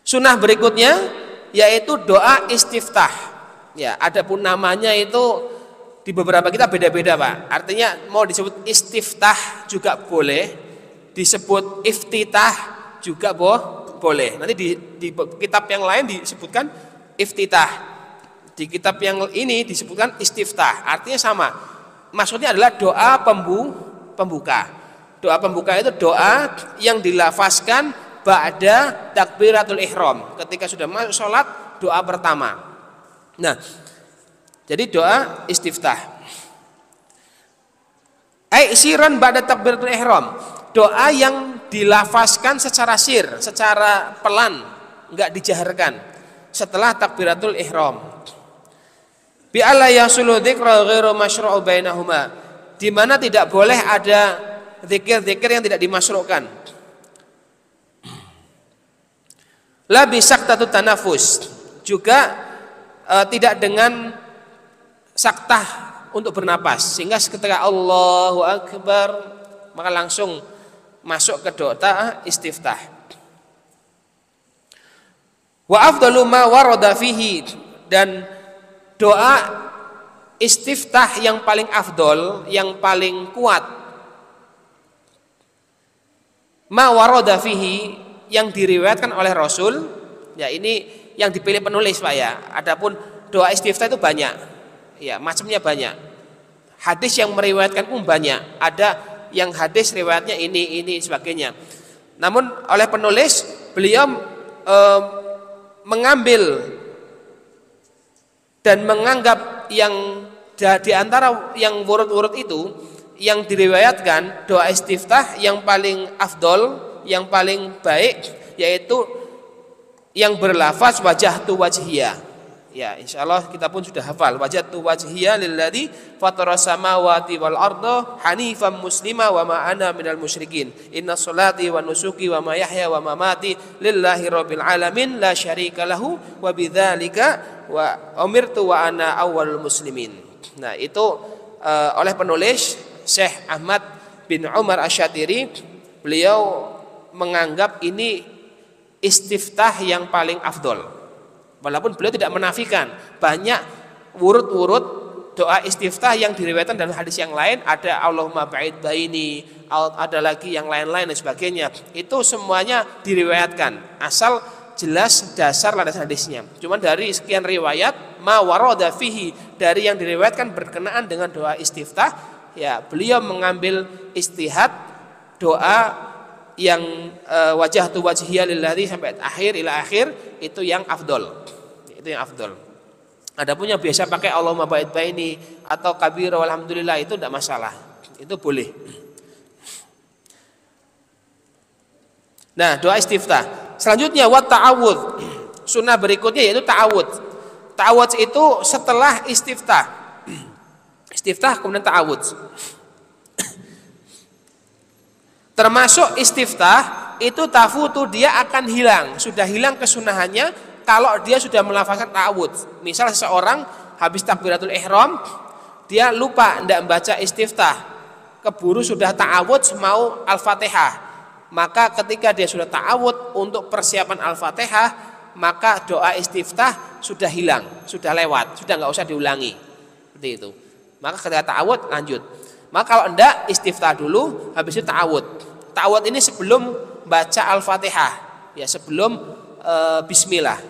sunnah berikutnya yaitu doa istiftah. Ya, adapun namanya itu di beberapa kitab beda-beda, Pak. Artinya mau disebut istiftah juga boleh, disebut iftitah juga boleh. Nanti di kitab yang lain disebutkan iftitah. Di kitab yang ini disebutkan istiftah. Artinya sama. Maksudnya adalah doa pembuka. Doa pembuka itu doa yang dilafazkan ba'da takbiratul ihram. Ketika sudah masuk sholat, doa pertama. Nah, jadi doa istiftah. Siran ba'da takbiratul ihram. Doa yang dilafazkan secara sir, secara pelan, enggak dijaharkan setelah takbiratul ihram. Bi alla yasulu dzikra ghairu masyru'u bainahuma. Di mana tidak boleh ada zikir-zikir yang tidak dimasyrukkan. La bi saktatut tanafus. Juga tidak dengan saktah untuk bernapas, sehingga ketika Allahu Akbar maka langsung masuk ke doa istiftah. Wa afdalu ma warada fihi, dan doa istiftah yang paling afdol, yang paling kuat, ma warada fihi, yang diriwayatkan oleh Rasul. Ya, ini yang dipilih penulis, Pak, ya. Adapun doa istiftah itu banyak. Ya, macamnya banyak. Hadis yang meriwayatkan pun banyak. Ada yang hadis riwayatnya ini sebagainya. Namun oleh penulis, beliau mengambil dan menganggap yang di antara yang urut-urut itu yang diriwayatkan doa istiftah yang paling afdol, yang paling baik, yaitu yang berlafaz wajhatu wajhiya. Ya, insyaallah kita pun sudah hafal wajhatu wajhiya lilladzi fataras samawati wal arda hanifan muslima wa ma ana minal musyrikin. Inna sholati wa nusuki wa mahyaya wa mamati lillahi rabbil alamin la syarika lahu wa bidzalika wa umirtu wa ana awwalul muslimin. Nah, itu oleh penulis Syekh Ahmad bin Umar Asy-Syatiri, beliau menganggap ini istiftah yang paling afdol. Walaupun beliau tidak menafikan banyak urut-urut doa istiftah yang diriwayatkan dalam hadis yang lain, ada Allahumma ba'id baini, ada lagi yang lain-lain dan sebagainya. Itu semuanya diriwayatkan, asal jelas dasar landasan hadisnya. Cuman dari sekian riwayat ma warada fihi, dari yang diriwayatkan berkenaan dengan doa istiftah, ya beliau mengambil istihad doa yang wajhatu wajhiya lillazi sampai akhir ila akhir, itu yang afdol. Itu yang afdol. Adapun yang biasa pakai Allahumma ba'id baini atau kabira walhamdulillah itu tidak masalah. Itu boleh. Nah, doa istiftah. Selanjutnya wa ta'awudz. Sunnah berikutnya yaitu ta'awudz. Ta'awudz itu setelah istiftah. Istiftah kemudian ta'awudz. Termasuk istiftah itu tafutu, dia akan hilang, sudah hilang kesunahannya kalau dia sudah melafazkan ta'awudz. Misal seseorang habis takbiratul ihram, dia lupa tidak membaca istiftah, keburu sudah ta'awudz mau Al-Fatihah, maka ketika dia sudah ta'awudz untuk persiapan Al-Fatihah, maka doa istiftah sudah hilang, sudah lewat, sudah nggak usah diulangi. Seperti itu. Maka ketika ta'awudz lanjut. Maka kalau enggak, istiftah dulu, habis itu ta'awudz. Ta'awudz ini sebelum baca Al-Fatihah, ya sebelum bismillah.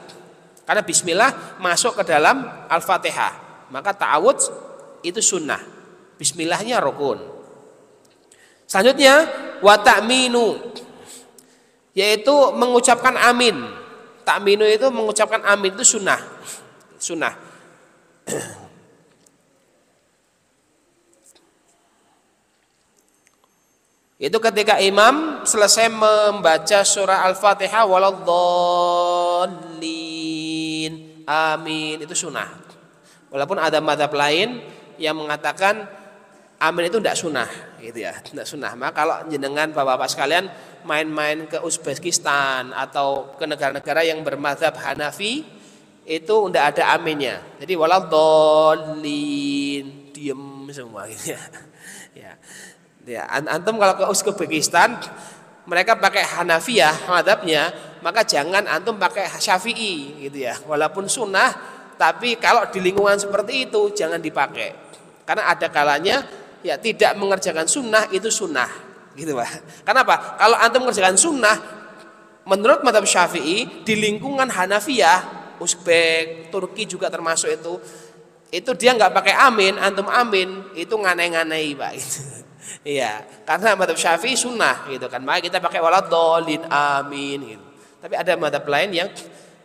Karena bismillah masuk ke dalam Al-Fatihah. Maka ta'awudz itu sunnah. Bismillahnya rukun. Selanjutnya wa ta'minu, yaitu mengucapkan amin. Ta'minu itu mengucapkan amin, itu sunnah. Sunnah. Itu ketika imam selesai membaca surah Al-Fatihah waladhdallin, amin, itu sunnah. Walaupun ada mazhab lain yang mengatakan amin itu tidak sunnah, gitu ya, tidak sunnah. Maka kalau jenengan bapak-bapak sekalian main-main ke Uzbekistan atau ke negara-negara yang bermazhab Hanafi, itu tidak ada aminnya. Jadi waladhdallin, diem semua, gitu ya. Ya. Ya, antum kalau ke Uzbekistan mereka pakai Hanafiyah madhabnya, maka jangan antum pakai Syafi'i, gitu ya. Walaupun sunnah, Tapi kalau di lingkungan seperti itu jangan dipakai. Karena ada kalanya ya tidak mengerjakan sunnah itu sunnah, gitu Pak. Kenapa? Kalau antum mengerjakan sunnah, menurut mazhab Syafi'i di lingkungan Hanafiyah, Uzbek, Turki juga termasuk itu dia nggak pakai amin, antum amin, itu nganai-nganai Pak. Gitu. Iya, karena mazhab Syafi'i sunnah, gitu kan. Maka kita pakai waladhdallin amin, gitu. Tapi ada mazhab lain yang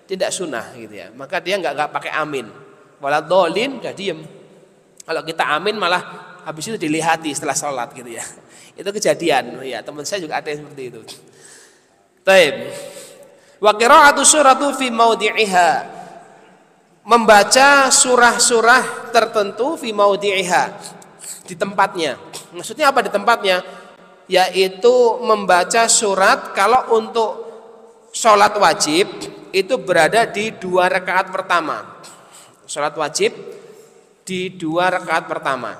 tidak sunnah, gitu ya. Maka dia nggak pakai amin, waladhdallin udah diem. Kalau kita amin malah habis itu dilihati setelah sholat, gitu ya. Itu kejadian, ya teman saya juga ada yang seperti itu. Taib. Wa qira'atu suratu fi maudhi'iha. Membaca surah-surah tertentu fi maudhi'iha, di tempatnya. Maksudnya apa di tempatnya? Yaitu membaca surat kalau untuk sholat wajib itu berada di 2 rakaat pertama. Sholat wajib di 2 rakaat pertama.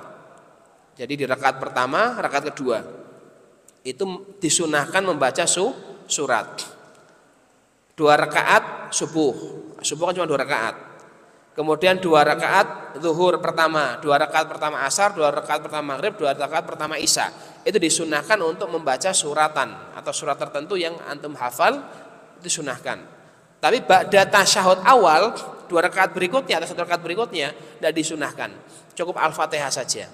Jadi di rakaat pertama, rakaat kedua itu disunahkan membaca surat. 2 rakaat subuh. Subuh kan cuma 2 rakaat. Kemudian 2 rakaat zuhur pertama, 2 rakaat pertama asar, 2 rakaat pertama maghrib, 2 rakaat pertama isya. Itu disunahkan untuk membaca suratan atau surat tertentu yang antum hafal, itu disunahkan. Tapi ba'da tasyahud awal, 2 rakaat berikutnya atau 1 rakaat berikutnya tidak disunahkan. Cukup Al-Fatihah saja.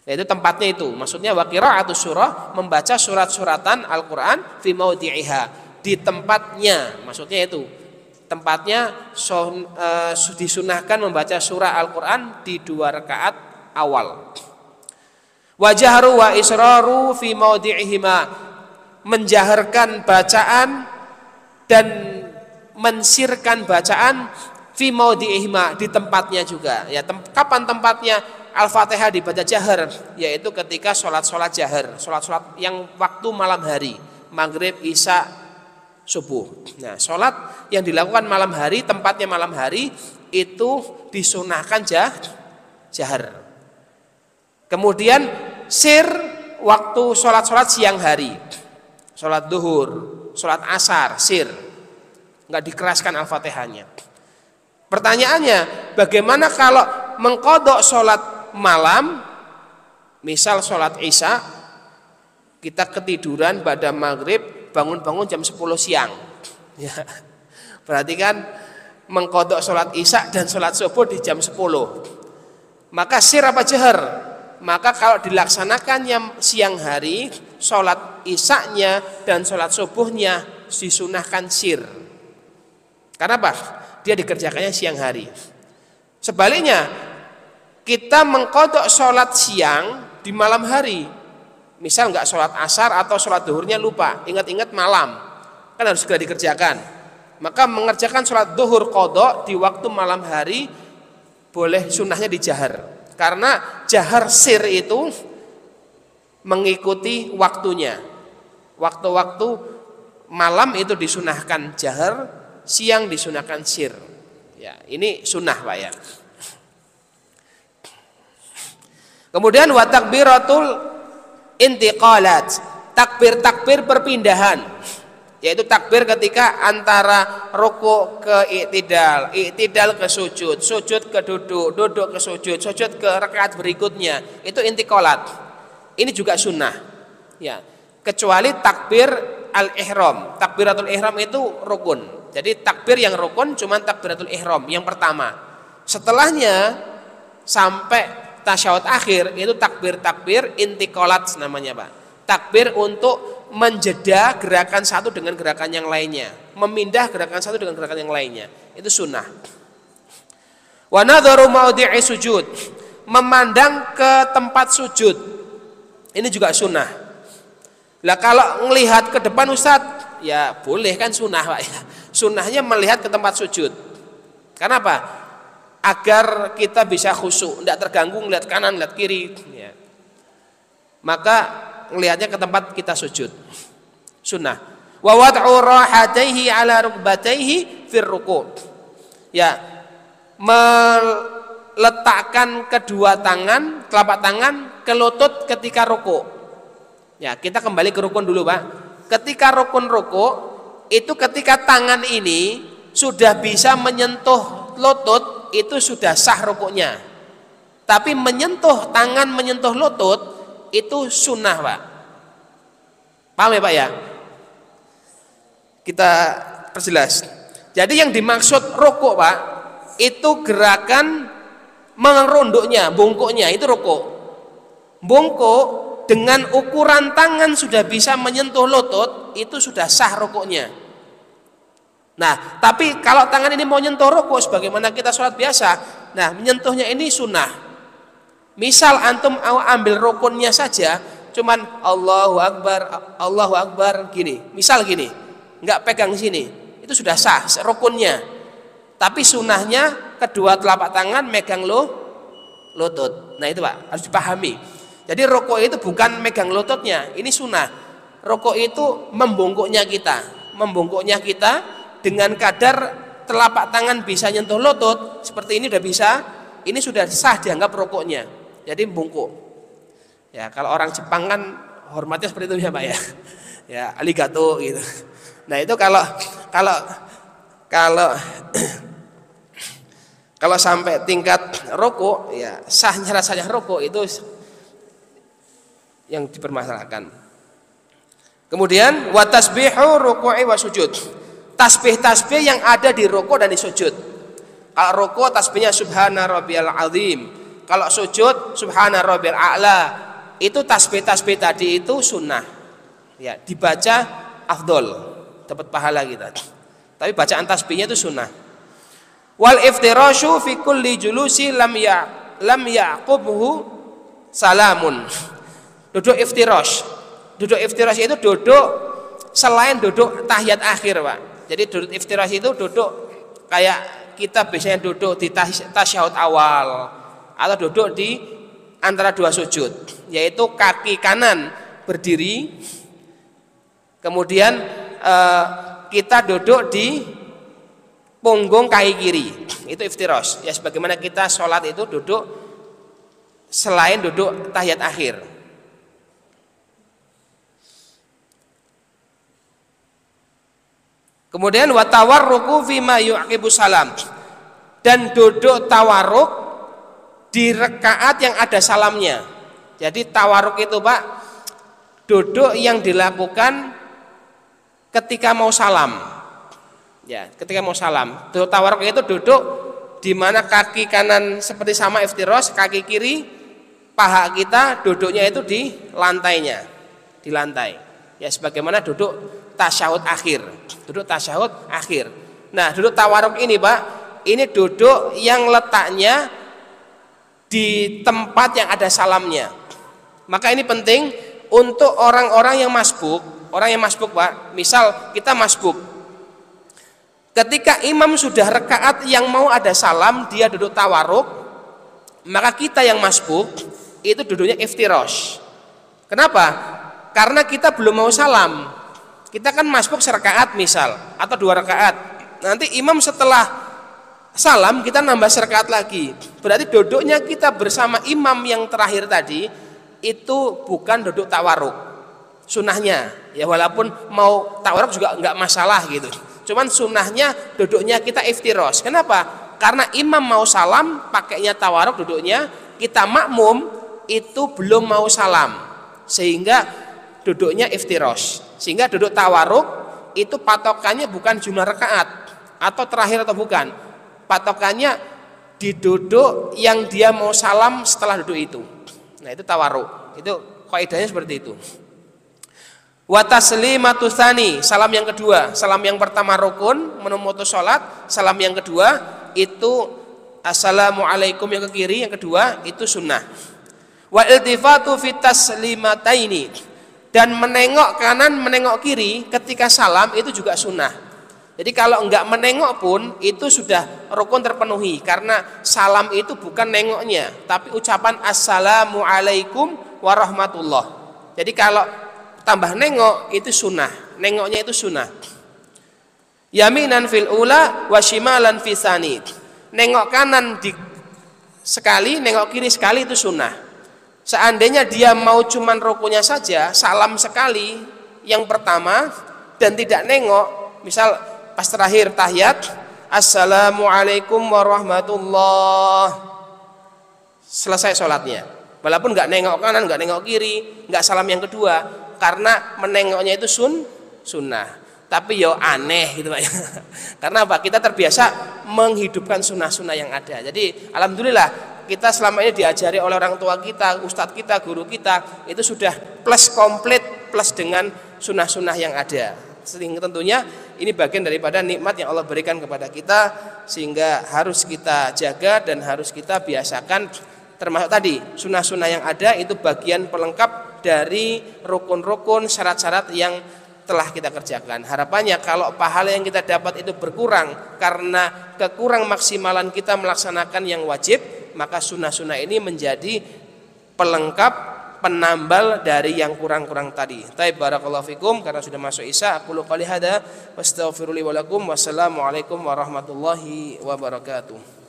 Yaitu tempatnya itu. Maksudnya wa qira'atus surah, membaca surat-suratan Al-Qur'an fi maudhi'iha, di tempatnya. Maksudnya itu. Tempatnya disunahkan membaca surah Al-Quran di 2 rakaat awal. Wajahru wa israru fi maudhi'ihima, menjaharkan bacaan dan mensirkan bacaan fi maudhi'ihima, di tempatnya juga. Ya, kapan tempatnya? Al-Fatihah dibaca jahar, yaitu ketika sholat-sholat jahar, sholat-sholat yang waktu malam hari, maghrib, isya, subuh. Nah, sholat yang dilakukan malam hari, tempatnya malam hari, itu disunahkan jahar. Kemudian sir waktu sholat-sholat siang hari, sholat duhur, sholat asar, sir, nggak dikeraskan Al-Fatihahnya. Pertanyaannya, bagaimana kalau mengqadha sholat malam, misal sholat isya, kita ketiduran pada maghrib, bangun-bangun jam 10 siang, ya. Berarti kan mengqadha sholat isya dan sholat subuh di jam 10. Maka sir apa jahar? Maka kalau dilaksanakannya siang hari, sholat isyanya dan sholat subuhnya disunahkan sir. Karena apa? Dia dikerjakannya siang hari. Sebaliknya, kita mengqadha sholat siang di malam hari. Misal nggak sholat asar atau sholat duhurnya lupa, ingat-ingat malam, kan harus segera dikerjakan. Maka mengerjakan sholat duhur qadha di waktu malam hari boleh, sunnahnya dijahar. Karena jahar sir itu mengikuti waktunya. Waktu-waktu malam itu disunahkan jahar, siang disunahkan sir. Ya, ini sunnah Pak ya. Kemudian wa takbiratul intiqalat, takbir-takbir perpindahan, yaitu takbir ketika antara ruku ke i'tidal ke sujud, sujud ke duduk, duduk ke sujud, sujud ke rakaat berikutnya, itu intiqalat. Ini juga sunnah. Ya, kecuali takbir al-ihram. Takbiratul ihram itu rukun. Jadi takbir yang rukun cuma takbiratul ihram yang pertama. Setelahnya sampai tasyahud akhir itu takbir-takbir intiqalat namanya Pak. Takbir untuk menjeda gerakan satu dengan gerakan yang lainnya, memindah gerakan satu dengan gerakan yang lainnya. Itu sunnah. Wa nadharu maudhi'i sujud, memandang ke tempat sujud. Ini juga sunnah. Lah kalau melihat ke depan Ustadz, ya boleh kan sunnah Pak ya. Sunnahnya melihat ke tempat sujud. Kenapa? Agar kita bisa khusyuk, tidak terganggu ngelihat kanan, ngelihat kiri, ya. Maka ngelihatnya ke tempat kita sujud. Sunnah. Wa wad'u rahataihi ala rukbataihi fir ruku'. Ya, meletakkan kedua tangan, telapak tangan ke lutut ketika ruku'. Ya, kita kembali ke rukun dulu, Pak. Ketika rukun ruku' itu ketika tangan ini sudah bisa menyentuh lutut itu sudah sah rukuknya. Tapi menyentuh tangan, menyentuh lutut itu sunnah, Pak. Paham ya, Pak ya? Kita perjelas. Jadi yang dimaksud rukuk, Pak, itu gerakan mengerunduknya, bungkuknya, itu rukuk. Bungkuk dengan ukuran tangan sudah bisa menyentuh lutut, itu sudah sah rukuknya. Nah, tapi kalau tangan ini mau nyentuh rukuk sebagaimana kita sholat biasa, nah menyentuhnya ini sunnah. Misal antum ambil rukunnya saja, cuman Allahu Akbar gini, misal gini, nggak pegang sini, itu sudah sah rukunnya. Tapi sunnahnya kedua telapak tangan megang lutut. Nah itu, Pak, harus dipahami. Jadi rukuk itu bukan megang lututnya, ini sunnah. Rukuk itu membungkuknya kita dengan kadar telapak tangan bisa nyentuh lutut, seperti ini udah bisa, ini sudah sah dianggap rukuknya. Jadi bungkuk. Ya, kalau orang Jepang kan hormatnya seperti itu ya, Pak ya. Ya, arigato gitu. Nah, itu kalau sampai tingkat rukuk, ya sahnya rasanya rukuk itu yang dipermasalahkan. Kemudian wa tasbihu ruku'i wa sujud. Tasbih-tasbih yang ada di rukuk dan di sujud. Kalau rukuk tasbihnya subhana rabbiyal azim. Kalau sujud subhana rabbiyal a'la. Itu tasbih-tasbih tadi itu sunnah. Ya, dibaca afdol, dapat pahala kita. Tapi bacaan tasbihnya itu sunnah. Wal iftirashu fi kulli julusi lam yaqubhu salamun. Duduk iftirash. Duduk iftirash itu duduk selain duduk tahiyat akhir, Pak. Jadi duduk iftirash itu duduk kayak kita biasanya duduk di tasyahud awal atau duduk di antara dua sujud, yaitu kaki kanan berdiri, kemudian kita duduk di punggung kaki kiri, itu iftirash. Ya sebagaimana kita sholat itu duduk selain duduk tahiyat akhir. Kemudian wa tawarruku fima yu'qibu salam, dan duduk tawarruk di rakaat yang ada salamnya. Jadi tawarruk itu, Pak, duduk yang dilakukan ketika mau salam. Ya, ketika mau salam. Duduk tawarruk itu duduk di mana kaki kanan seperti sama iftirash, kaki kiri paha kita duduknya itu di lantainya, di lantai. Ya sebagaimana duduk tasyahud akhir, duduk tasyahud akhir. Nah, duduk tawarruk ini, Pak, ini duduk yang letaknya di tempat yang ada salamnya. Maka ini penting untuk orang-orang yang masbuk, Pak. Misal kita masbuk, ketika imam sudah rakaat yang mau ada salam, dia duduk tawarruk, maka kita yang masbuk itu duduknya iftirash. Kenapa? Karena kita belum mau salam. Kita kan masbuk serakaat misal, atau 2 rakaat. Nanti imam setelah salam kita nambah serakaat lagi. Berarti duduknya kita bersama imam yang terakhir tadi itu bukan duduk tawarruk. Sunnahnya, ya walaupun mau tawarruk juga enggak masalah gitu. Cuman sunnahnya duduknya kita iftirash. Kenapa? Karena imam mau salam pakainya tawarruk duduknya, kita makmum itu belum mau salam, sehingga duduknya iftirash. Sehingga duduk tawarruk itu patokannya bukan jumlah rakaat atau terakhir atau bukan. Patokannya di duduk yang dia mau salam setelah duduk itu. Nah, itu tawarruk. Itu kaidahnya seperti itu. Wa taslimatu tsani, salam yang kedua. Salam yang pertama rukun, menutup salat. Salam yang kedua itu assalamualaikum yang ke kiri, yang kedua itu sunnah. Wa iltifatu fit taslimataini, dan menengok kanan menengok kiri ketika salam itu juga sunnah. Jadi kalau enggak menengok pun itu sudah rukun terpenuhi, karena salam itu bukan nengoknya tapi ucapan assalamualaikum warahmatullah. Jadi kalau tambah nengok itu sunnah, nengoknya itu sunnah. Yaminan fil ula wa shimalan fi tsani, nengok kanan sekali, nengok kiri sekali itu sunnah. Seandainya dia mau cuman rukunya saja, salam sekali yang pertama dan tidak nengok, misal pas terakhir tahiyat Assalamualaikum warahmatullah. Selesai sholatnya. Walaupun nggak nengok kanan, nggak nengok kiri, nggak salam yang kedua, karena menengoknya itu sunnah. Tapi yo aneh gitu Pak. Karena apa? Kita terbiasa menghidupkan sunnah-sunnah yang ada. Jadi alhamdulillah kita selama ini diajari oleh orang tua kita, ustadz kita, guru kita, itu sudah plus komplit plus dengan sunnah-sunnah yang ada. Sehingga tentunya ini bagian daripada nikmat yang Allah berikan kepada kita, sehingga harus kita jaga dan harus kita biasakan. Termasuk tadi sunnah-sunnah yang ada itu bagian pelengkap dari rukun-rukun syarat-syarat yang telah kita kerjakan. Harapannya kalau pahala yang kita dapat itu berkurang karena kekurang maksimalan kita melaksanakan yang wajib, maka sunnah-sunnah ini menjadi pelengkap, penambal dari yang kurang-kurang tadi. Taib barakallahu fikum, karena sudah masuk isya, aku qouli hada wastaghfirullah wa lakum, wassalamualaikum warahmatullahi wabarakatuh.